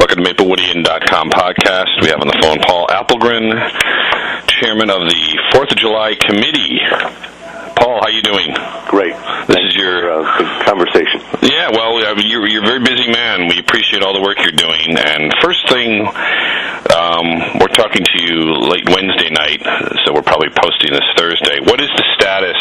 Welcome to MapleWoodian.com podcast. We have on the phone Paul Appelgren, chairman of the 4th of July committee. Paul, how you doing? Great. This is your conversation. Yeah, well, you're a very busy man. We appreciate all the work you're doing. And first thing, we're talking to you late Wednesday night, so we're probably posting this Thursday. What is the status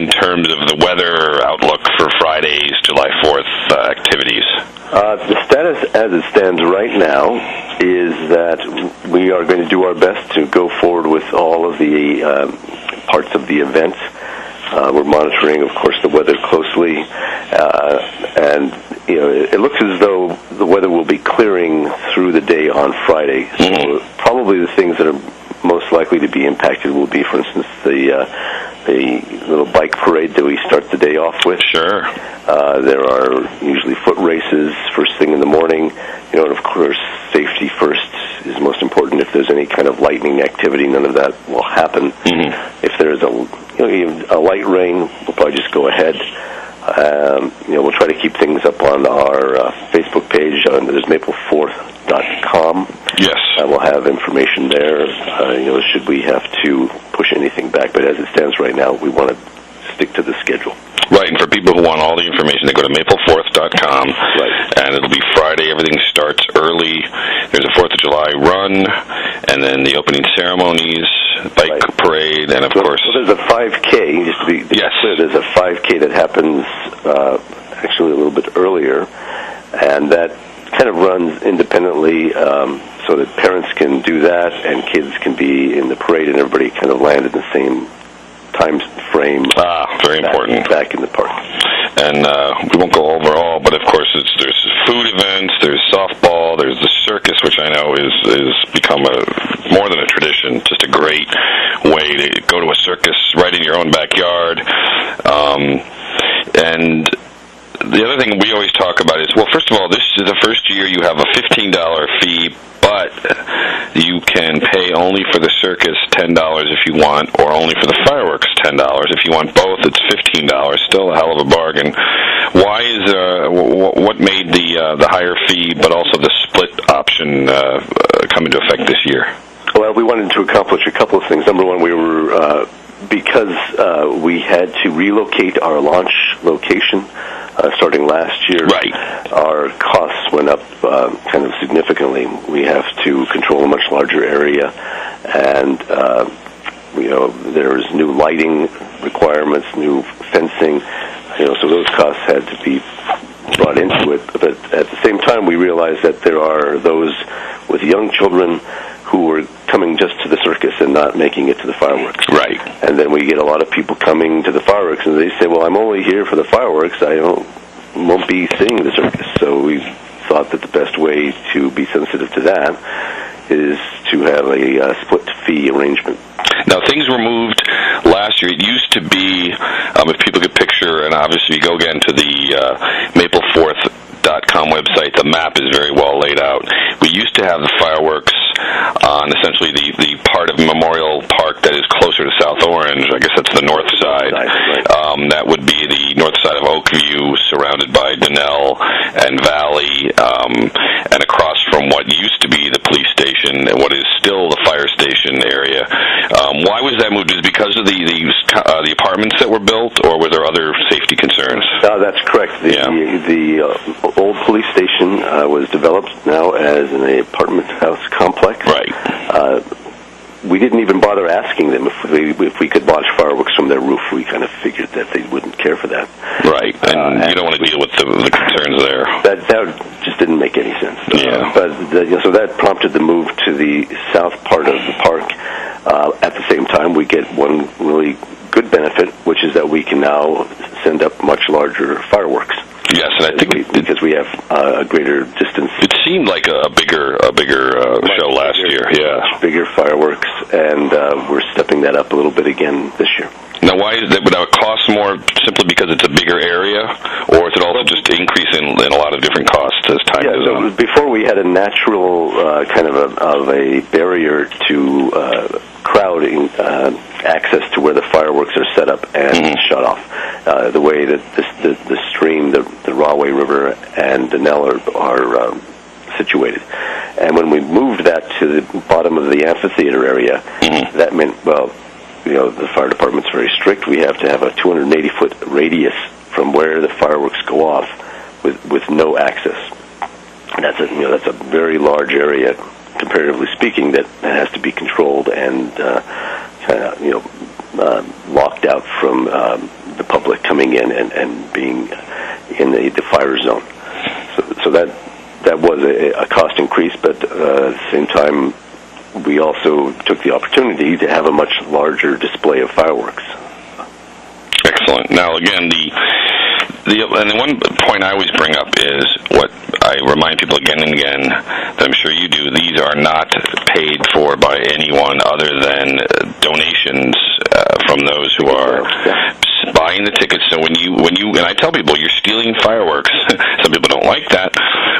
in terms of the weather outlook for Friday's July 4th activities? The status as it stands right now is that we are going to do our best to go forward with all of the parts of the event. We're monitoring, of course, the weather closely, and it looks as though the weather will be clearing through the day on Friday. So probably the things that are most likely to be impacted will be, for instance, the little bike parade that we start the day off with. Sure. There are usually foot races first thing in the morning. And of course, safety first is most important. If there's any kind of lightning activity, none of that will happen. If there's a light rain, we'll probably just go ahead. We'll try to keep things up on our Facebook page. There's Maple4th.com. Yes. We'll have information there, should we have to push anything back. But as it stands right now, we want to stick to the schedule. Right, and for people who want all the information, they go to Maple4th.com. Right. And it'll be Friday. Everything starts early. There's a 4th of July run, and then the opening ceremonies, bike parade, and of course... So there's a 5K, just to be clear, there's a 5K that happens actually a little bit earlier, and that kind of runs independently so that parents can do that and kids can be in the parade and everybody kind of land in the same time frame. Very important. Back in the park. And we won't go over all, but of course there's food events, there's softball, there's the circus, which I know is become more than a tradition, just a great way to go to a circus right in your own backyard. And the other thing we always talk about is, well, first of all, this is the first year you have a $15 fee, but you can pay only for the circus $10 if you want, or only for the fireworks $10. If you want both, it's $15. Still a hell of a bargain. Why is what made the higher fee, but also the split option come into effect this year? Well, we wanted to accomplish a couple of things. Number one, we were because we had to relocate our launch location. Starting last year, right. Our costs went up kind of significantly. We have to control a much larger area, and there's new lighting requirements, new fencing. So those costs had to be brought into it. But at the same time, we realized that there are those with young children who were coming just to the circus and not making it to the fireworks. Right. And then we get a lot of people coming to the fireworks, and they say, well, I'm only here for the fireworks. I won't be seeing the circus. So we thought that the best way to be sensitive to that is to have a split fee arrangement. Now, things were moved last year. It used to be, if people could picture, and obviously you go again to the Maple4th.com website, the map is very well laid out. We used to have the fireworks on essentially the part of Memorial Park that is closer to South Orange. I guess that's the north side. Right. That would be the north side of Oakview, surrounded by Donnell and Valley, and across from what used to be the police station and what is still the fire station area. Why was that moved? Is it because of the apartments that were built, or were there other safety concerns? That's correct. The old police station was developed now as an apartment house complex. Right. We didn't even bother asking them if we could launch fireworks from their roof. We kind of figured that they wouldn't care for that. Right, and you don't want to deal with the concerns there. That just didn't make any sense. Yeah. So that prompted the move to the south part of the park. At the same time, we get one really good benefit, which is that we can now send up much larger fireworks. Yes, and I think because we have a greater distance. It seemed like a bigger show last year. Yeah, bigger fireworks, and we're stepping that up a little bit again this year. Now, why is that? Would that cost more simply because it's a bigger area, or is it also just increase in a lot of different costs as time goes on? Before we had a natural kind of a barrier to crowding access to where the fireworks are set up and shut off. The way that the stream, the Rahway River and Donnell are situated. And when we moved that to the bottom of the amphitheater area, that meant, well, the fire department's very strict. We have to have a 280-foot radius from where the fireworks go off with no access. And that's a very large area, comparatively speaking, that has to be controlled and locked out from the public coming in and being in the fire zone. So that was a cost increase, but at the same time, we also took the opportunity to have a much larger display of fireworks. Excellent. Now, again, and the one point I always bring up is what I remind people again and again, that I'm sure you do, these are not paid for by anyone other than donations from those who are buying the tickets. So when you and I tell people you're stealing fireworks, some people don't like that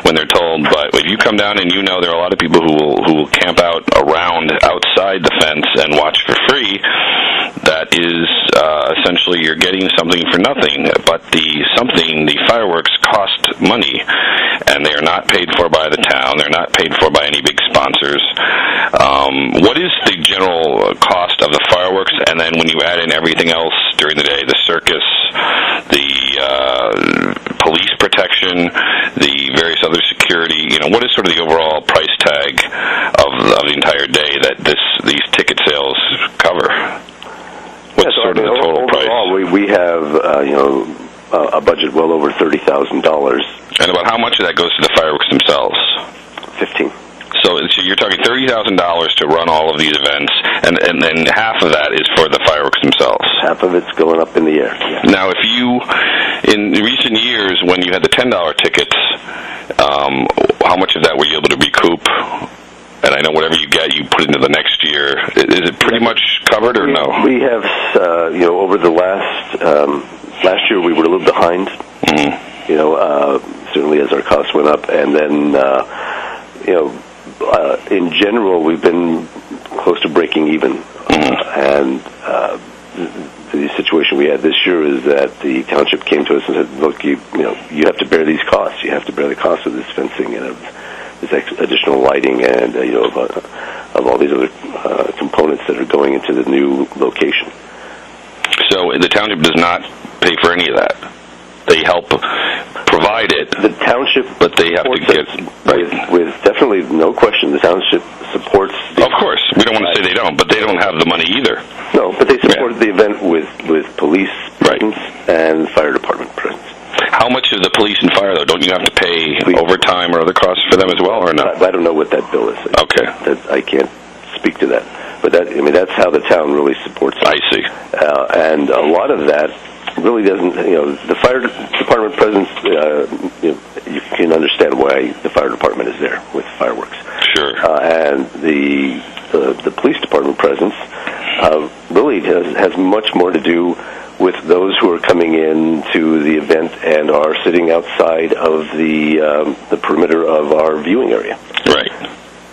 when they're told, but if you come down and there are a lot of people who will camp out around outside the fence and watch for free, that is essentially you're getting something for nothing. But the fireworks cost money, and they are not paid for by the town. They're not paid for by any big sponsors. What is the general cost of the fireworks? And then when you add in everything else during the day, the circus, the police protection, the various other security, what is sort of the overall price tag of the entire day that these ticket sales cover? What's sort of the total price? Overall, we have a budget well over $30,000. And about how much of that goes to the fireworks themselves? 15. So you're talking $30,000 to run all of these events, and then half of that is for the fireworks themselves. Half of it's going up in the air. Yeah. Now, if in recent years, when you had the $10 tickets, how much of that were you able to recoup? And I know whatever you get, you put into the next year. Is it pretty much covered, or no? We have, over the last year we were a little behind. Certainly as our costs went up, and then in general we've been close to breaking even. And the situation we had this year is that the township came to us and said, "Look, you have to bear these costs. You have to bear the cost of this fencing and of this additional lighting and of all these other components that are going into the new location." So the township does not pay for any of that. They help provide it. The township, but they have to get with definitely no question. The township supports. Of course, we don't want to say they don't, but they don't have the money either. No, but they supported the event with police presence and fire department presence. How much is the police and fire, though? Don't you have to pay overtime or other costs for them as well, or no? I don't know what that bill is. Okay. I can't speak to that. But that's how the town really supports it. I see. And a lot of that really doesn't, the fire department presence, you can understand why the fire department is there with fireworks. Sure. And the police department presence really has much more to do with those who are coming in to the event and are sitting outside of the perimeter of our viewing area. Right.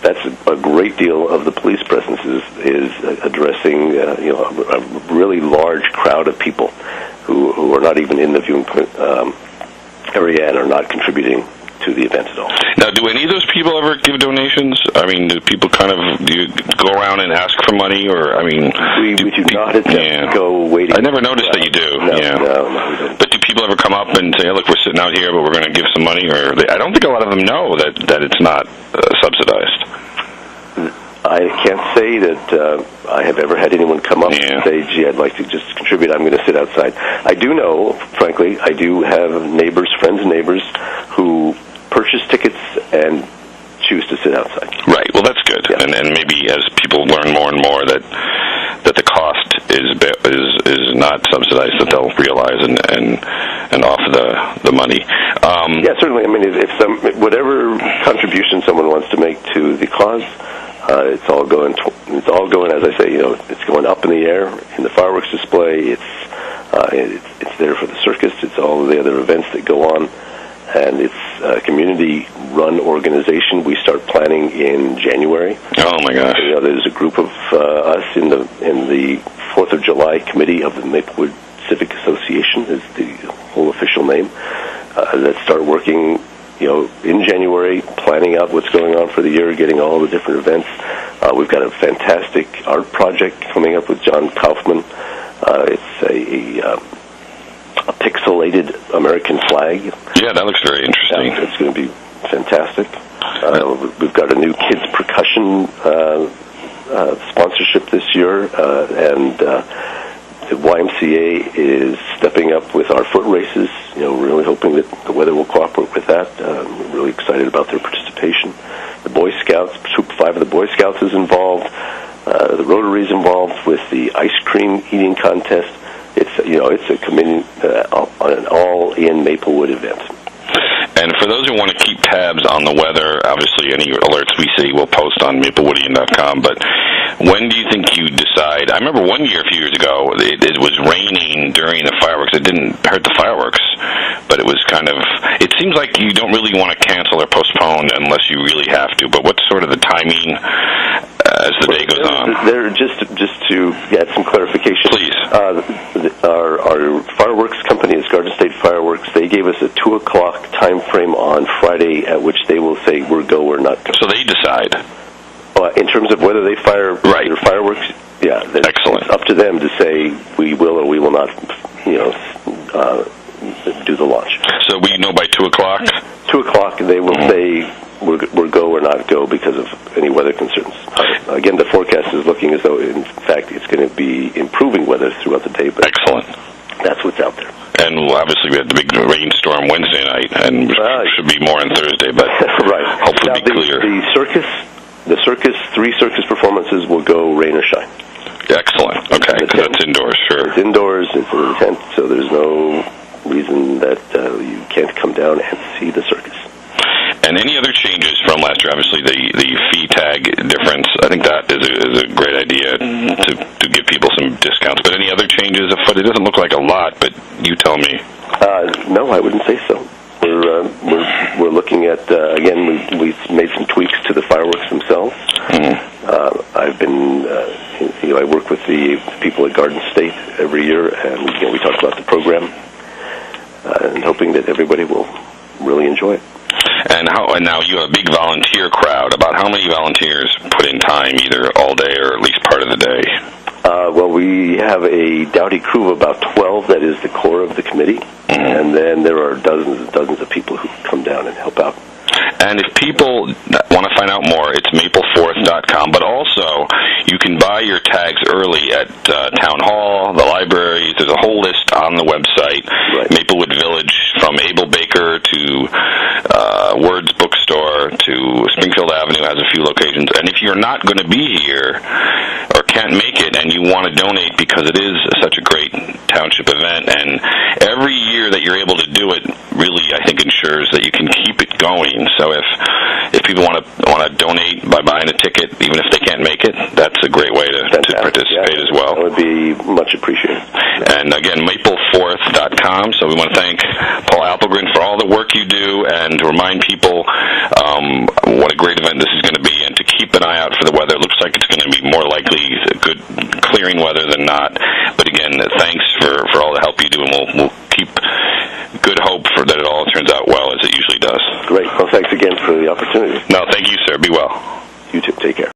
That's a great deal of the police presence is addressing a really large crowd of people who are not even in the viewing area and are not contributing to the event at all. Now, do any of those people ever give donations? I mean, do people do you go around and ask for money, or we do not attempt to go waiting. I never noticed that you do. No, we don't. But do people ever come up and say, "Look, we're sitting out here, but we're going to give some money"? Or I don't think a lot of them know that it's not subsidized. I can't say that I have ever had anyone come up and say, "Gee, I'd like to just contribute. I'm going to sit outside." I do know, frankly, I do have friends and neighbors who purchase tickets and choose to sit outside. Right. Well, that's good. Yeah. And maybe as people learn more and more that the cost is not subsidized, that they'll realize and offer the money. Yeah, certainly. I mean, if whatever contribution someone wants to make to the cause. It's all going, as I say, it's going up in the air in the fireworks display. It's there for the circus. It's all of the other events that go on, and it's a community-run organization. We start planning in January. Oh my gosh! There's a group of us in the 4th of July committee of the Maplewood Civic Association, is the whole official name, that start working in January, planning out what's going on for the year, getting all the different events. We've got a fantastic art project coming up with John Kaufman. It's a pixelated American flag. Yeah, that looks very interesting. It's going to be fantastic. We've got a new kids percussion sponsorship this year, and the YMCA is stepping up with our foot races. Really hoping that the weather will cooperate with that. We're really excited about their participation. The Boy Scouts, Troop 5 of the Boy Scouts is involved. The Rotary's involved with the ice cream eating contest. It's a community an all-in Maplewood event. And for those who want to keep tabs on the weather, obviously any alerts we see we'll post on maplewoodian.com, but when do you think you decide? I remember one year a few years ago, it was raining during the fireworks. It didn't hurt the fireworks, but it was it seems like you don't really want to cancel or postpone unless you really have to, but what's sort of the timing as the day goes on? Just to get some clarification. Please. Our fireworks company is Garden State Fireworks. They gave us a 2 o'clock time frame on Friday at which they will say we're go or not go. So they decide. In terms of whether they fire their fireworks, excellent. It's up to them to say we will or we will not, do the launch. So we know by 2 o'clock? 2 o'clock, they will say we're go or not go because of any weather concerns. Again, the forecast is looking as though, in fact, it's going to be improving weather throughout the day. But excellent. That's what's out there. And obviously we had the big rainstorm Wednesday night, and should be more on Thursday, but hopefully now, be clear. The circus, 3 circus performances will go rain or shine. Excellent. Okay, because that's indoors, sure. It's indoors, it's in a tent, so there's no reason that you can't come down and see the circus. And any other changes from last year? Obviously, the fee tag difference. I think that is a great idea to give people some discounts. But any other changes afoot? It doesn't look like a lot, but you tell me. No, I wouldn't say so. We're looking at again. We've made some tweaks to the fireworks themselves. I've been I work with the people at Garden State every year, and we talk about the program and hoping that everybody will really enjoy it. And now you have a big volunteer crowd. About how many volunteers put in time, either all day or at least part of the day? Well, we have a Doughty crew of about 12 that is the core of the committee, and then there are dozens and dozens of people who come down and help out. And if people want to find out more, it's mapleforth.com, but also you can buy your tags early at Town Hall, the libraries. There's a whole list on the website. Right. Maplewood Village, from Abel Baker to Words Bookstore to Springfield Avenue has a few locations. And if you're not going to be here or can't make it and you want to donate because it is such a great township event, and every year that you're able to do it really, I think, ensures that you can keep it going. So if people want to donate by buying a ticket, even if they can't make it, that's a great way to participate as well. That would be much appreciated. And again, mapleforth.com. So we want to thank Paul Appelgren for all the work you do, and to remind people what a great event this is going to be, and to keep an eye out for the weather. It looks like it's going to be more likely good clearing weather than not. But again, thanks for all the help you do, and we'll keep good hope for that it all turns out well, as it usually does. Great. Well, thanks again for the opportunity. No, thank you, sir. Be well. You too. Take care.